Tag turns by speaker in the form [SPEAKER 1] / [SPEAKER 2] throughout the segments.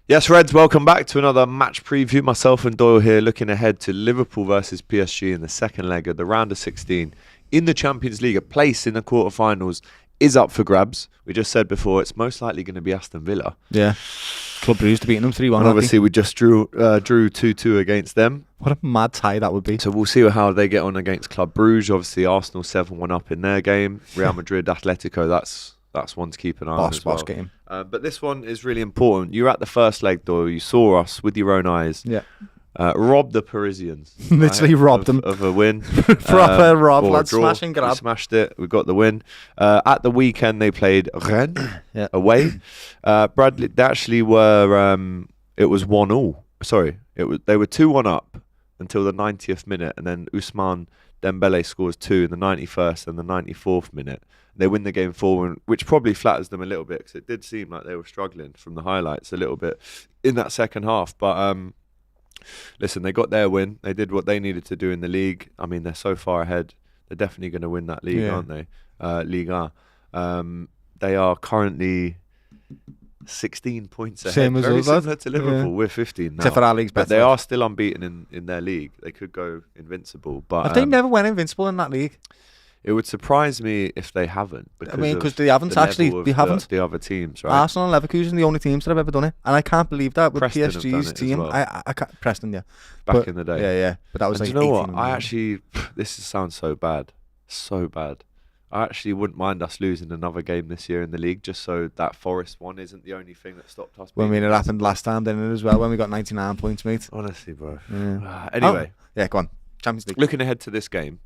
[SPEAKER 1] Yes, Reds, welcome back to another match preview. Myself and Doyle here looking ahead to Liverpool versus PSG in the second leg of the round of 16 in the Champions League. A place in the quarterfinals is up for grabs. We just said before it's most likely going to be Aston Villa.
[SPEAKER 2] Yeah. Club Brugge to beating them 3-1.
[SPEAKER 1] And obviously we just drew 2-2 against them.
[SPEAKER 2] What a mad tie that would be.
[SPEAKER 1] So we'll see how they get on against Club Brugge. Obviously Arsenal 7-1 up in their game. Real Madrid, Atletico, that's one to keep an eye on as well.
[SPEAKER 2] Boss game.
[SPEAKER 1] But this one is really important. You were at the first leg, Doyle. You saw us with your own eyes.
[SPEAKER 2] Yeah.
[SPEAKER 1] Rob the Parisians.
[SPEAKER 2] Literally robbed them.
[SPEAKER 1] Of a win.
[SPEAKER 2] Proper rob,
[SPEAKER 1] or a
[SPEAKER 2] lad.
[SPEAKER 1] draw.
[SPEAKER 2] Smash and grab.
[SPEAKER 1] We smashed it. We got the win. At the weekend, they played Rennes away. Bradley, they actually were, it was 1-1. Sorry, they were 2-1 up until the 90th minute, and then Ousmane Dembele scores 2 in the 91st and the 94th minute. They win the game 4-1, which probably flatters them a little bit because it did seem like they were struggling from the highlights a little bit in that second half. But listen, they got their win. They did what they needed to do in the league. I mean, they're so far ahead. They're definitely going to win that league, aren't they? Liga. They are currently 16 points ahead.
[SPEAKER 2] Same as
[SPEAKER 1] Very
[SPEAKER 2] us,
[SPEAKER 1] similar to Liverpool.
[SPEAKER 2] Yeah.
[SPEAKER 1] We're 15 now.
[SPEAKER 2] Except for our league's better.
[SPEAKER 1] But they are still unbeaten in their league. They could go invincible. But
[SPEAKER 2] Have they never went invincible in that league?
[SPEAKER 1] it would surprise me if they haven't.
[SPEAKER 2] Because they haven't actually. They haven't.
[SPEAKER 1] The other teams, right?
[SPEAKER 2] Arsenal and Leverkusen are the only teams that have ever done it, and I can't believe that with
[SPEAKER 1] Preston have done
[SPEAKER 2] PSG's
[SPEAKER 1] it as
[SPEAKER 2] team.
[SPEAKER 1] well.
[SPEAKER 2] I can't, Preston, yeah.
[SPEAKER 1] Back in the day.
[SPEAKER 2] Yeah. But that was
[SPEAKER 1] And
[SPEAKER 2] like.
[SPEAKER 1] do you know what?
[SPEAKER 2] 18
[SPEAKER 1] I actually, this sounds so bad. I actually wouldn't mind us losing another game this year in the league, just so that Forest one isn't the only thing that stopped us.
[SPEAKER 2] Well, I mean, it happened last time, didn't it, as well, when we got 99 points, mate.
[SPEAKER 1] Honestly, bro.
[SPEAKER 2] Yeah.
[SPEAKER 1] Anyway.
[SPEAKER 2] Yeah, go on. Champions League.
[SPEAKER 1] Looking ahead to this game,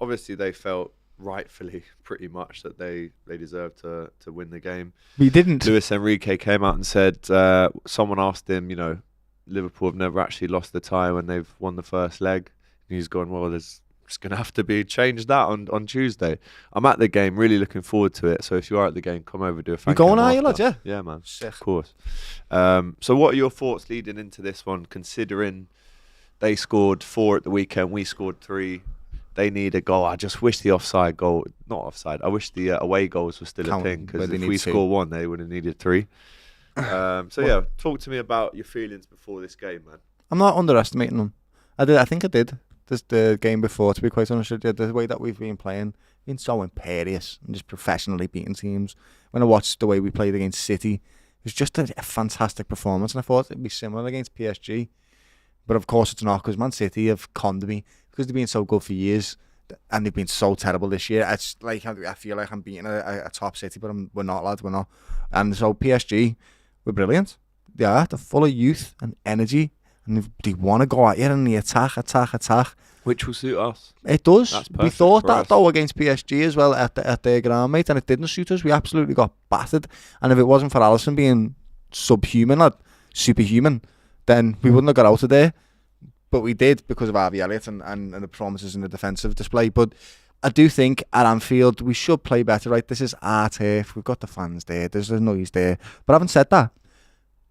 [SPEAKER 1] obviously they felt rightfully pretty much that they deserved to win the game.
[SPEAKER 2] We didn't.
[SPEAKER 1] Luis Enrique came out and said, someone asked him, Liverpool have never actually lost the tie when they've won the first leg. And he's gone, well, there's just going to have to be change that on Tuesday. I'm at the game, really looking forward to it. So if you are at the game, come over, do a fan
[SPEAKER 2] You going,
[SPEAKER 1] cam
[SPEAKER 2] are you,
[SPEAKER 1] after.
[SPEAKER 2] lad? Yeah.
[SPEAKER 1] Yeah, man.
[SPEAKER 2] Sick.
[SPEAKER 1] Of course. So what are your thoughts leading into this one, considering they scored 4 at the weekend, we scored 3. They need a goal. I just wish the offside goal, not offside, I wish the away goals were still a thing, because if we score 1, they would have needed 3. Yeah, talk to me about your feelings before this game, man.
[SPEAKER 2] I'm not underestimating them. I think I did. This the game before, to be quite honest with you. The way that we've been playing, been so imperious and just professionally beating teams. When I watched the way we played against City, it was just a fantastic performance, and I thought it'd be similar against PSG. But of course it's not, because Man City have conned me, because they've been so good for years and they've been so terrible this year. It's like I feel like I'm beating a top City, but we're not, lad. We're not. And so PSG were brilliant. They're full of youth and energy, and they want to go at you and they attack.
[SPEAKER 1] Which will suit us.
[SPEAKER 2] It does.
[SPEAKER 1] That's
[SPEAKER 2] We thought that
[SPEAKER 1] us.
[SPEAKER 2] though against PSG as well at their ground, mate, and it didn't suit us. We absolutely got battered. And if it wasn't for Alisson being superhuman, then we wouldn't have got out of there. But we did, because of Harvey Elliott and the performances in the defensive display. But I do think at Anfield we should play better, right? This is our turf. We've got the fans there. There's a noise there. But having said that,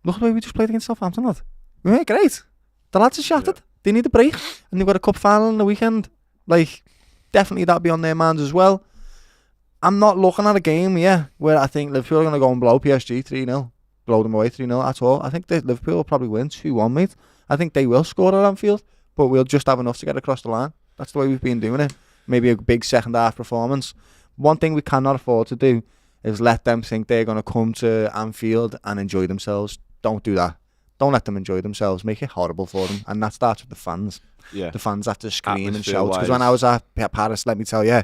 [SPEAKER 2] look at the way we just played against Southampton, lad. We were great. The lads are shattered. Yeah. They need a break. And they've got a cup final on the weekend. Like, definitely that'll be on their minds as well. I'm not looking at a game, where I think Liverpool are going to go and blow PSG 3-0. Blow them away 3-0 at all. I think that Liverpool will probably win 2-1, mate. I think they will score at Anfield, but we'll just have enough to get across the line. That's the way we've been doing it. Maybe a big second half performance. One thing we cannot afford to do is let them think they're going to come to Anfield and enjoy themselves. Don't do that. Don't let them enjoy themselves. Make it horrible for them. And that starts with the fans. Yeah. The fans have to scream and shout. Because when I was at Paris, let me tell you,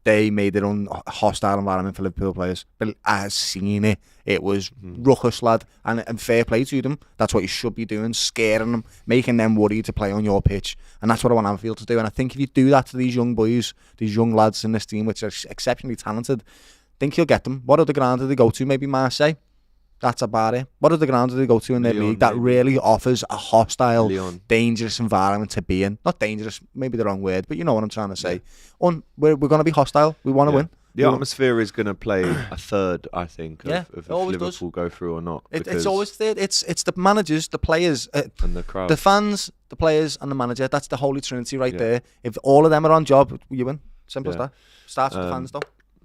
[SPEAKER 2] they made their own hostile environment for Liverpool players. But I've seen it. It was ruckus, lad. And fair play to them. That's what you should be doing. Scaring them. Making them worry to play on your pitch. And that's what I want Anfield to do. And I think if you do that to these young boys, these young lads in this team, which are exceptionally talented, I think you'll get them. What other ground do they go to? Maybe Marseille? That's about it. What other ground do they go to in their league that really offers a hostile, dangerous environment to be in? Not dangerous, maybe the wrong word, but you know what I'm trying to say. We're going to be hostile. We want to win.
[SPEAKER 1] The atmosphere is going to play a third, I think, of if Liverpool go through or not.
[SPEAKER 2] It's always third. It's the managers, the players,
[SPEAKER 1] and the crowd.
[SPEAKER 2] The fans, the players, and the manager. That's the holy trinity right there. If all of them are on job, you win. Simple as that. Starts with the fans, though.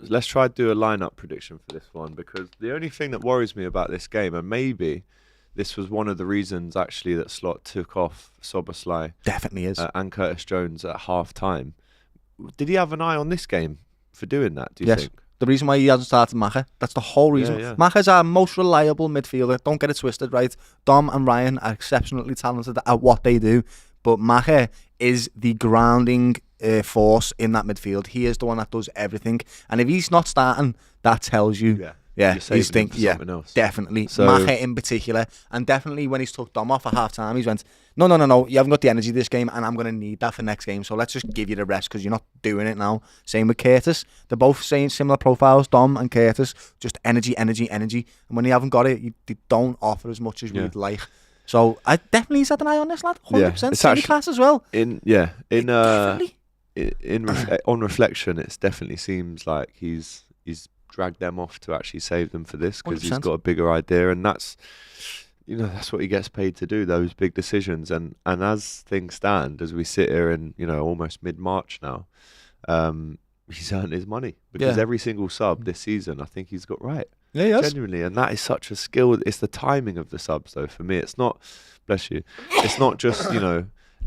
[SPEAKER 1] Let's try to do a lineup prediction for this one, because the only thing that worries me about this game, and maybe this was one of the reasons actually that Slot took off Soboslai.
[SPEAKER 2] Definitely is.
[SPEAKER 1] And Curtis Jones at half time. Did he have an eye on this game for doing that, do you think?
[SPEAKER 2] The reason why he hasn't started Mache, that's the whole reason.
[SPEAKER 1] Yeah.
[SPEAKER 2] Mache's our most reliable midfielder. Don't get it twisted, right? Dom and Ryan are exceptionally talented at what they do, but Mache is the grounding force in that midfield. He is the one that does everything. And if he's not starting, that tells you... he's thinking,
[SPEAKER 1] else.
[SPEAKER 2] Definitely.
[SPEAKER 1] So,
[SPEAKER 2] Mache in particular. And definitely when he's took Dom off at half time, he's went, no, you haven't got the energy this game, and I'm going to need that for next game. So let's just give you the rest because you're not doing it now. Same with Curtis. They're both saying similar profiles, Dom and Curtis. Just energy. And when you haven't got it, they don't offer as much as we'd like. So I definitely set an eye on this lad. 100%. Semi class as well.
[SPEAKER 1] On reflection, it definitely seems like he's dragged them off to actually save them for this because he's got a bigger idea, and that's what he gets paid to do, those big decisions. And as things stand, as we sit here in almost mid-March now, he's earned his money because every single sub this season, I think he's got right.
[SPEAKER 2] Yeah, he has.
[SPEAKER 1] Genuinely, and that is such a skill. It's the timing of the subs, though. For me, it's not. Bless you. It's not just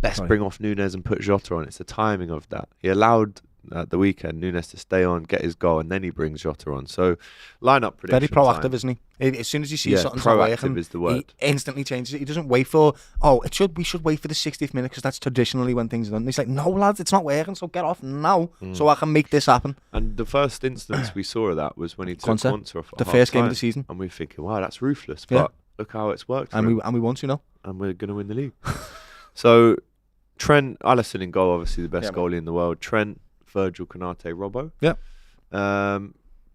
[SPEAKER 1] let's bring off Nunes and put Jota on. It's the timing of that. He allowed at the weekend Nunes to stay on, get his goal, and then he brings Jota on. So lineup prediction.
[SPEAKER 2] Very proactive, isn't he? As soon as he sees something's not working,
[SPEAKER 1] is the word.
[SPEAKER 2] He instantly changes it. He doesn't wait for we should wait for the 60th minute because that's traditionally when things are done. He's like, no lads, it's not working, so get off now so I can make this happen.
[SPEAKER 1] And the first instance we saw of that was when he took Conte off at
[SPEAKER 2] the first game of the season,
[SPEAKER 1] and we're thinking, wow, that's ruthless. But look how it's worked.
[SPEAKER 2] And we want to
[SPEAKER 1] and we're going to win the league. So Trent, Alisson in goal, obviously the best goalie in the world. Trent, Virgil, Konate, Robbo.
[SPEAKER 2] Yeah.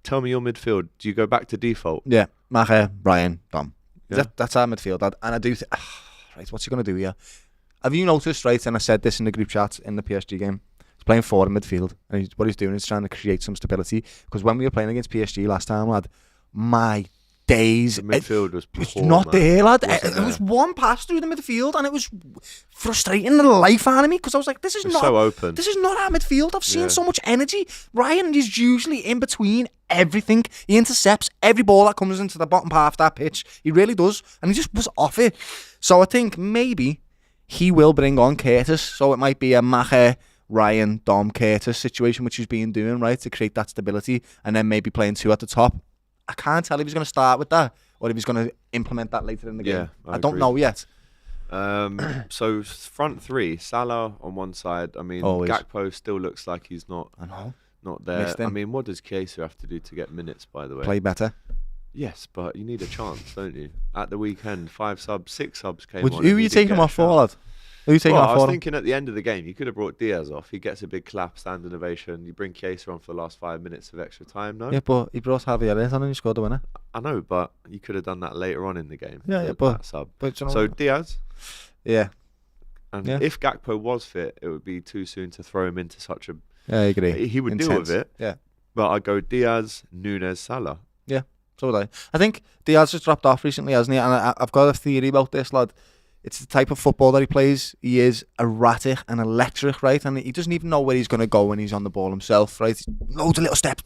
[SPEAKER 1] Tell me your midfield. Do you go back to default?
[SPEAKER 2] Yeah. Mache, Brian, Dom. Yeah. That's our midfield. And I do think... right, what's he going to do here? Have you noticed, right, and I said this in the group chat in the PSG game, he's playing forward in midfield. And what he's doing is trying to create some stability. Because when we were playing against PSG last time, lad, my days...
[SPEAKER 1] The midfield was poor,
[SPEAKER 2] it's not there, lad. It was one pass through the midfield and it was frustrating the life out of me because I was like, this is not
[SPEAKER 1] so open.
[SPEAKER 2] This is not our midfield. I've seen so much energy. Ryan is usually in between everything. He intercepts every ball that comes into the bottom half of that pitch. He really does. And he just was off it. So I think maybe he will bring on Curtis. So it might be a Mache, Ryan, Dom, Curtis situation, which he's been doing, right, to create that stability, and then maybe playing two at the top. I can't tell if he's going to start with that or if he's going to implement that later in the game. I don't know yet.
[SPEAKER 1] So front three, Salah on one side. I mean, Gakpo still looks like he's not there. I mean, what does Chiesa have to do to get minutes, by the way?
[SPEAKER 2] Play better.
[SPEAKER 1] Yes, but you need a chance, don't you? At the weekend, 6 subs came on.
[SPEAKER 2] Who are you taking him off for, lad? Who are you taking off for?
[SPEAKER 1] I was thinking at the end of the game, you could have brought Diaz off. He gets a big clap, standing ovation. You bring Chiesa on for the last 5 minutes of extra time, no?
[SPEAKER 2] Yeah, but he brought Javier on and he scored the winner.
[SPEAKER 1] I know, but you could have done that later on in the game.
[SPEAKER 2] But
[SPEAKER 1] sub.
[SPEAKER 2] So
[SPEAKER 1] Diaz?
[SPEAKER 2] Yeah.
[SPEAKER 1] And if Gakpo was fit, it would be too soon to throw him into such a...
[SPEAKER 2] Yeah, I agree.
[SPEAKER 1] He would deal with it.
[SPEAKER 2] Yeah.
[SPEAKER 1] But I'd go Diaz, Nunes, Salah.
[SPEAKER 2] Yeah, so would I. I think Diaz has dropped off recently, hasn't he? And I've got a theory about this, lad. It's the type of football that he plays. He is erratic and electric, right? And he doesn't even know where he's going to go when he's on the ball himself, right? Loads of little steps,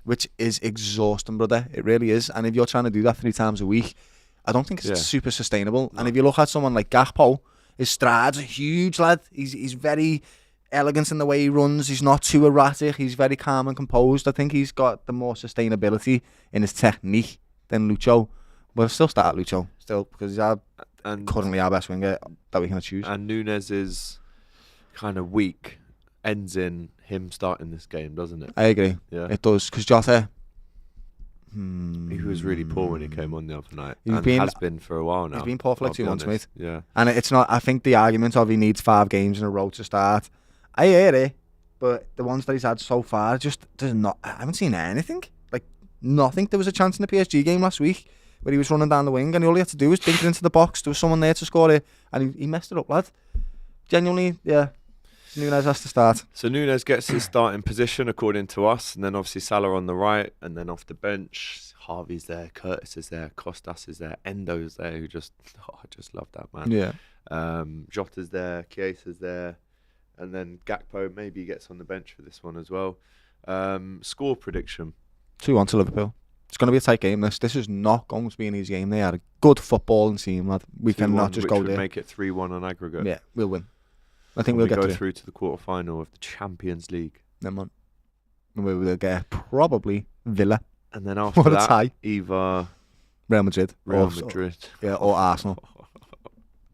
[SPEAKER 2] which is exhausting, brother. It really is. And if you're trying to do that 3 times a week, I don't think it's super sustainable. No. And if you look at someone like Gakpo, his strides are huge, lad. He's very elegant in the way he runs. He's not too erratic. He's very calm and composed. I think he's got the more sustainability in his technique than Lucho. But I still start Lucho, because he's currently our best winger that we can choose.
[SPEAKER 1] And Nunes is kind of weak, ends in him starting this game, doesn't it?
[SPEAKER 2] I agree.
[SPEAKER 1] Yeah,
[SPEAKER 2] it does, because Jota...
[SPEAKER 1] he was really poor when he came on the other night. Has been for a while now.
[SPEAKER 2] He's been poor for like 2 months, mate.
[SPEAKER 1] Yeah.
[SPEAKER 2] And it's not... I think the argument of he needs 5 games in a row to start, I hear it, but the ones that he's had so far, there's not... I haven't seen anything. Like, nothing. There was a chance in the PSG game last week where he was running down the wing and all he had to do was dink it into the box. There was someone there to score it and he messed it up, lad. Genuinely, yeah. Nunes has to start.
[SPEAKER 1] So Nunes gets his starting position according to us, and then obviously Salah on the right, and then off the bench, Harvey's there, Curtis is there, Costas is there, Endo's there, I just love that man.
[SPEAKER 2] Yeah.
[SPEAKER 1] Jota's there, Chiesa's there, and then Gakpo maybe gets on the bench for this one as well. Score prediction.
[SPEAKER 2] 2-1 to Liverpool. It's going to be a tight game. This is not going to be an easy game. They are a good footballing team, lad. We cannot just go there.
[SPEAKER 1] Make it 3-1 on aggregate.
[SPEAKER 2] Yeah, we'll win. I think we'll get
[SPEAKER 1] through to the quarter-final of the Champions League.
[SPEAKER 2] Then on. We will get probably Villa.
[SPEAKER 1] And then after that, tie. Either
[SPEAKER 2] Real Madrid. Or Arsenal.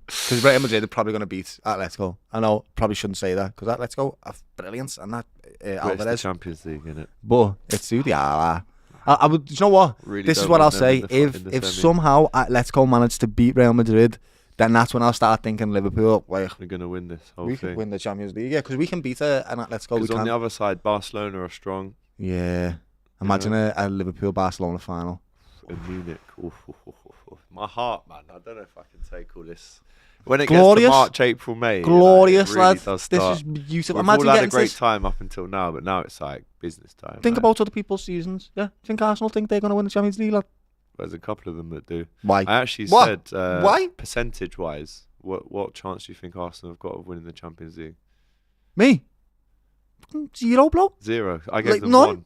[SPEAKER 2] Because Real Madrid are probably going to beat Atletico. I know, probably shouldn't say that, because Atletico are brilliant, and that Alvarez.
[SPEAKER 1] It's the Champions League, isn't it?
[SPEAKER 2] But it's who they are. I would, you know what?
[SPEAKER 1] Really
[SPEAKER 2] this is what I'll say. If somehow Atletico manage to beat Real Madrid, then that's when I'll start thinking Liverpool. Like,
[SPEAKER 1] we're going to win this whole
[SPEAKER 2] thing. We could win the Champions League, yeah, because we can beat an Atletico.
[SPEAKER 1] Because on the other side, Barcelona are strong.
[SPEAKER 2] Yeah. Imagine a Liverpool-Barcelona final.
[SPEAKER 1] In Munich. My heart, man. I don't know if I can take all this. When it
[SPEAKER 2] glorious.
[SPEAKER 1] Gets to March, April, May.
[SPEAKER 2] Glorious,
[SPEAKER 1] really
[SPEAKER 2] lad. This is beautiful.
[SPEAKER 1] We've all had a great time up until now, but now it's like business time.
[SPEAKER 2] Think about other people's seasons. Yeah. Think Arsenal think they're going to win the Champions League, lad?
[SPEAKER 1] There's a couple of them that do.
[SPEAKER 2] Why?
[SPEAKER 1] I actually said,
[SPEAKER 2] why?
[SPEAKER 1] Percentage-wise, what chance do you think Arsenal have got of winning the Champions League?
[SPEAKER 2] Me? 0, bro.
[SPEAKER 1] 0. I gave them
[SPEAKER 2] none.
[SPEAKER 1] 1.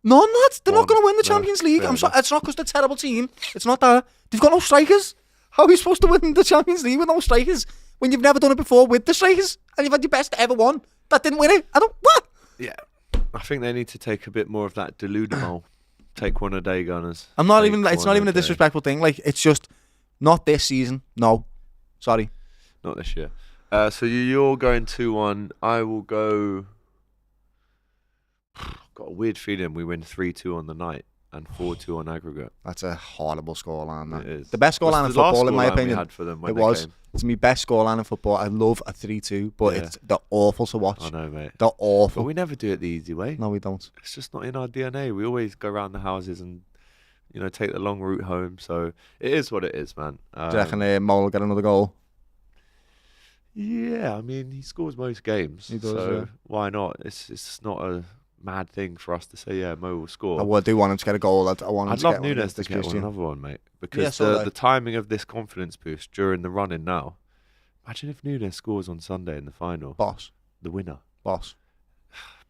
[SPEAKER 2] None, lads. They're not going to win the Champions League. I'm sorry. It's not because they're a terrible team. It's not that. They've got no strikers. How are you supposed to win the Champions League with no strikers when you've never done it before with the strikers and you've had your best ever one that didn't win it? What?
[SPEAKER 1] Yeah. I think they need to take a bit more of that delusional. Take one a day, Gunners.
[SPEAKER 2] I'm not even. It's not even a disrespectful thing. Like, it's just not this season. No, sorry,
[SPEAKER 1] not this year. So you're going 2-1. I will go. Got a weird feeling we win 3-2 on the night and 4-2 on aggregate.
[SPEAKER 2] That's a horrible scoreline. That.
[SPEAKER 1] It is.
[SPEAKER 2] The best scoreline in football, in my opinion.
[SPEAKER 1] Had for them
[SPEAKER 2] it was. It's my best scoreline in football. I love a 3-2, but they're awful to watch.
[SPEAKER 1] I know, mate.
[SPEAKER 2] They're awful.
[SPEAKER 1] But we never do it the easy way.
[SPEAKER 2] No, we don't.
[SPEAKER 1] It's just not in our DNA. We always go around the houses and, take the long route home. So it is what it is, man.
[SPEAKER 2] Do you reckon Mo will get another goal?
[SPEAKER 1] Yeah, I mean, he scores most games.
[SPEAKER 2] He does,
[SPEAKER 1] so why not? It's not a mad thing for us to say, Mo will score.
[SPEAKER 2] I do want him to get a goal. I'd
[SPEAKER 1] love Nunes to get another one, mate. Because the timing of this confidence boost during the run-in now. Imagine if Nunes scores on Sunday in the final.
[SPEAKER 2] Boss.
[SPEAKER 1] The winner.
[SPEAKER 2] Boss.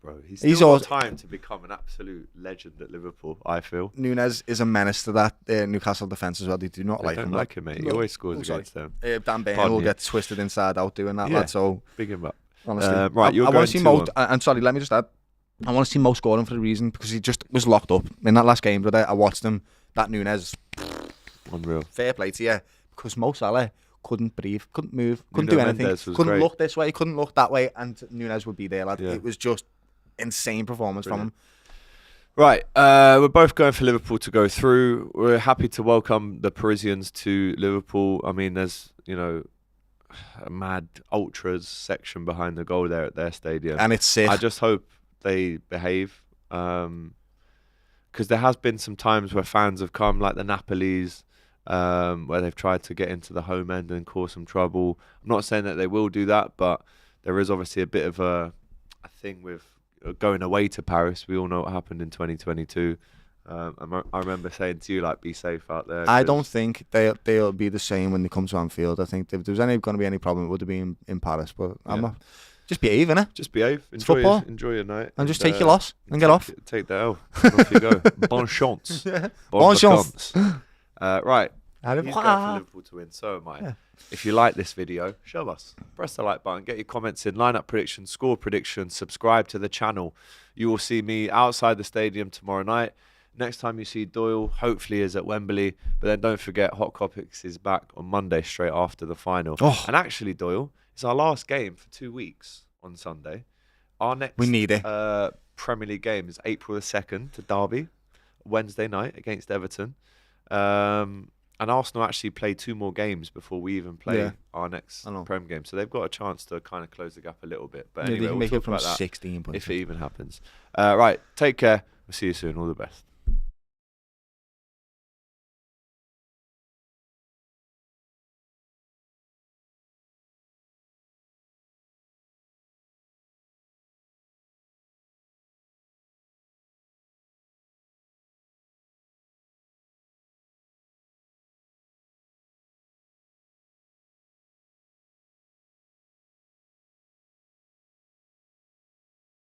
[SPEAKER 1] Bro, he's still got time to become an absolute legend at Liverpool, I feel.
[SPEAKER 2] Nunes is a menace to that Newcastle defence as well. They do not like him.
[SPEAKER 1] They don't like him, mate. He always scores against them.
[SPEAKER 2] Dan Burn will get twisted inside out doing that, lad. So
[SPEAKER 1] big him up.
[SPEAKER 2] Honestly.
[SPEAKER 1] Right, you're going to see
[SPEAKER 2] Mo. And sorry, let me just add. I want to see Mo scoring for the reason because he just was locked up in that last game, brother. I watched him. That Nunes.
[SPEAKER 1] Unreal.
[SPEAKER 2] Fair play to you. Because Mo Salah couldn't breathe, couldn't move, couldn't do anything. Couldn't look this way, couldn't look that way, and Nunes would be there, lad. It was just insane performance from him.
[SPEAKER 1] Right, we're both going for Liverpool to go through. We're happy to welcome the Parisians to Liverpool. I mean, there's, a mad ultras section behind the goal there at their stadium.
[SPEAKER 2] And it's sick.
[SPEAKER 1] I just hope they behave. Because there has been some times where fans have come, like the Napolis, where they've tried to get into the home end and cause some trouble. I'm not saying that they will do that, but there is obviously a bit of a thing with going away to Paris. We all know what happened in 2022. I remember saying to you, like, be safe out there.
[SPEAKER 2] I don't think they'll be the same when they come to Anfield. I think if there was going to be any problem, it would have been in Paris. But I'm not. Just behave, innit?
[SPEAKER 1] Just behave. Enjoy your night.
[SPEAKER 2] And just take your loss and get off.
[SPEAKER 1] Take the L. And off you go. Bon chance.
[SPEAKER 2] Bon chance.
[SPEAKER 1] Right. He's going for Liverpool to win. So am I. Yeah. If you like this video, show us. Press the like button. Get your comments in. Lineup predictions, score predictions. Subscribe to the channel. You will see me outside the stadium tomorrow night. Next time you see Doyle, hopefully, is at Wembley. But then don't forget, Hot Topics is back on Monday, straight after the final. And actually, Doyle, it's our last game for 2 weeks on Sunday. Our next
[SPEAKER 2] we need it.
[SPEAKER 1] Premier League game is April the 2nd to Derby, Wednesday night against Everton. And Arsenal actually play 2 more games before we even play our next Prem game. So they've got a chance to kind of close the gap a little bit. But anyway,
[SPEAKER 2] they can make
[SPEAKER 1] we'll
[SPEAKER 2] it from 16 points.
[SPEAKER 1] If it even happens. Right, take care. We'll see you soon. All the best.